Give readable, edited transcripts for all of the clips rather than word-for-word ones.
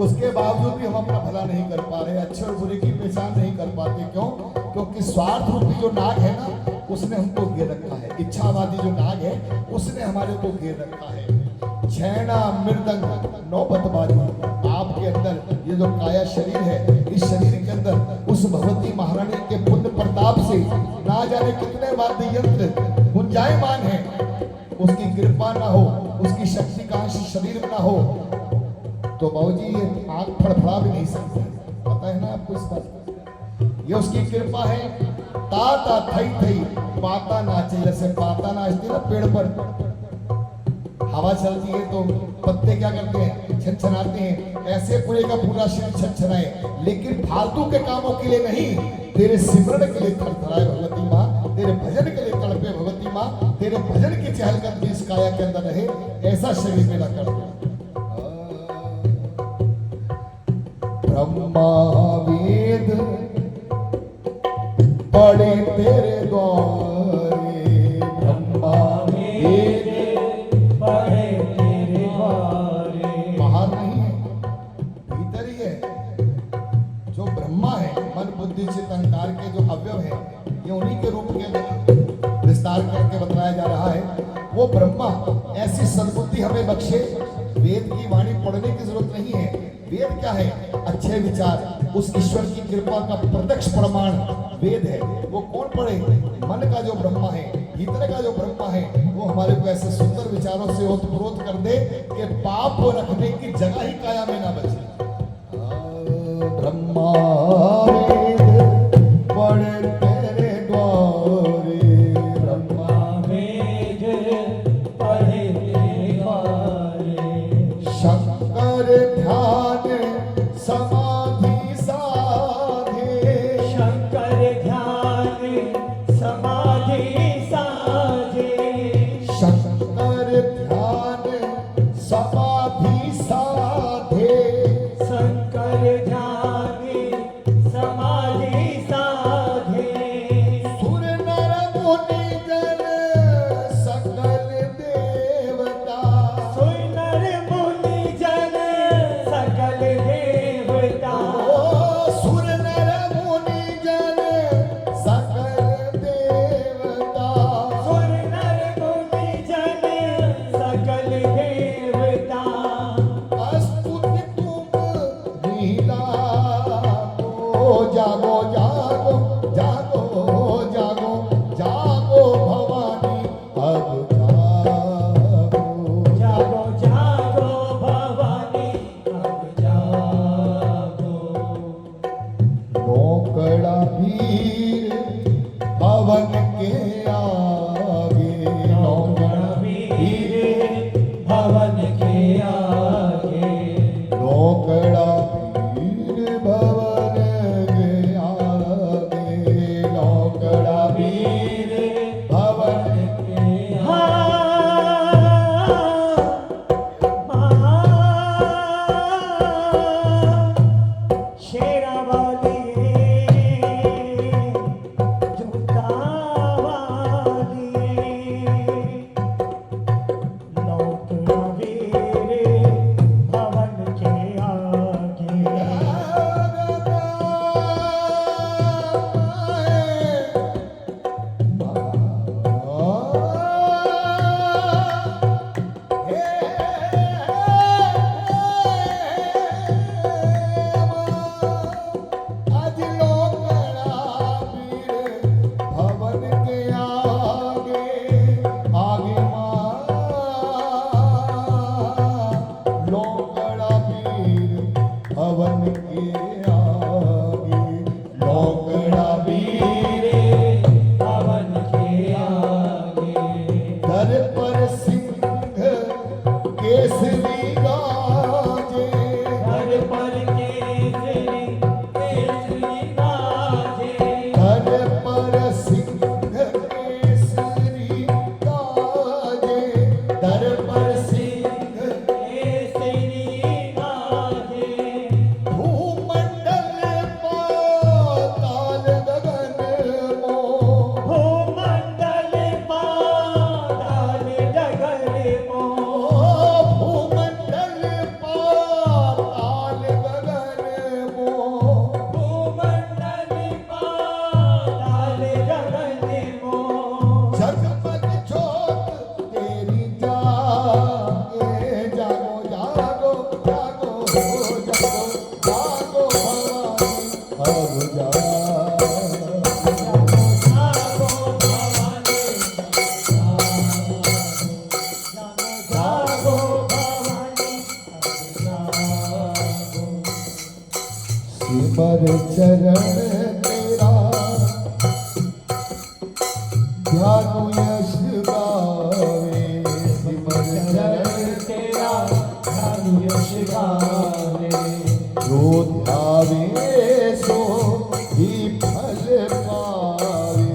उसके बावजूद भी हम अपना भला नहीं कर पा रहे, अच्छे और बुरे की पहचान नहीं कर पाते। क्यों? क्योंकि स्वार्थ रूपी जो नाग है ना, उसने हमको घेर रखा है। इच्छावादी जो नाग है उसने हमारे को घेर रखा है। छैना मृदंग नौबतबाजी, आपके अंदर ये जो काया शरीर है, इस शरीर के अंदर उस भगवती महारानी के पुण्य प्रताप से ना जाने कितने वाद्य यंत्र गुंजायमान है। उसकी कृपा ना हो, उसकी शक्ति का अंश शरीर में ना हो तो बाबूजी ये आग फड़फड़ा भी नहीं सकती। पता है ना आपको इस बात? ये उसकी कृपा है। ताता थई थई पाता नाचे, जैसे पाता नाचती ना पेड़ पर, हवा चलती है तो पत्ते क्या करते हैं, छनछनाते हैं। ऐसे पूरे का पूरा शरीर छनछनाए, लेकिन फालतू के कामों के लिए नहीं, तेरे सिमरण के लिए थरथराए भगवती माँ, तेरे भजन के लिए तड़पे भगवती माँ, तेरे भजन की चहलकदमी इस काया के अंदर रहे, ऐसा शरीर मेरा कर दो। ब्रह्मा वेद पड़े तेरे द्वारे, ब्रह्मा वेद पड़े तेरे द्वारे। बाहर नहीं है, भीतर ही है। जो ब्रह्मा है, मन बुद्धि चित्त अहंकार के जो अवयव है, ये उन्हीं के रूप के विस्तार करके बताया जा रहा है। वो ब्रह्मा ऐसी सद्बुद्धि हमें बख्शे। वेद की वाणी पढ़ने की जरूरत नहीं है। वेद क्या है? अच्छे विचार, उस ईश्वर की कृपा का प्रत्यक्ष प्रमाण वेद है। वो कौन पढ़े? मन का जो ब्रह्मा है, भीतर का जो ब्रह्मा है, वो हमारे को ऐसे सुंदर विचारों से ओतप्रोत कर दे कि पाप रखने की जगह ही काया में ना बचे। ब्रह्मा वेद पढ़े तेरे द्वारे, ब्रह्मा वेद पढ़े तेरे द्वारे। शंकर ध्यान समाधि साधे, शंकर ध्यान समाधि साधे, शंकर ध्यान समाधि साधे, शंकर ध्यान समाधि साधे। सुर नर मुनि जन सकल देवता, सुर नर मुनि जन सकल देवता, भवन के आगे लौकड़ा वीरे पवन के आगे दर पर सिंह केसरी गाजे घर पर केसरी केसरी गाजे दर पर सिंह केसरी गाजे दर पर सिंह केसरी गाजे भूमंडल पाताल गगन मोह भूमंडल पाताल जगन मोह भूमंडल पाताल गगन मोह भूमंडल पाताल जगन मोह जगमग ज्योत तेरी जागे जागो जागो जागो जागो जागो भवानी अब जागो जागो भवानी जागो भवानी जागो सिमर चरण तेरा ध्यान यश गावे सिमर चरण तेरा धन यश गावे जो ध्यावे सो ही फल पावे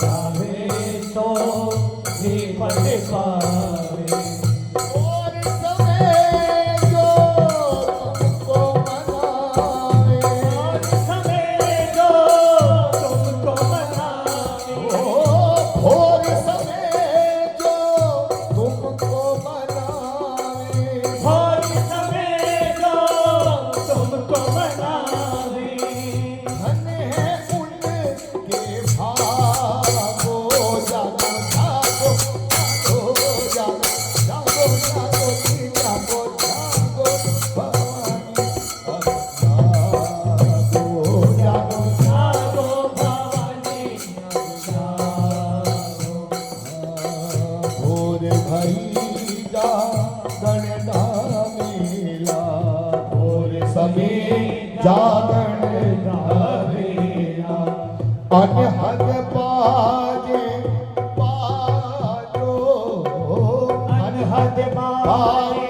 गावे सो ही फल पावे और समय जो तुमको मनावे और समय जो तुमको मनावे और समय जो तुमको मनावे और समय जो तुमको मनावे धन है उनके भागो जागो जागो जागो जागो जागो जागो जागो भवानी जागो जागो जागो भवानी जागो भोर भैया गणना मेला भोर समय जागरण गावेला अनहद बाजे बाजो अनहद बाजे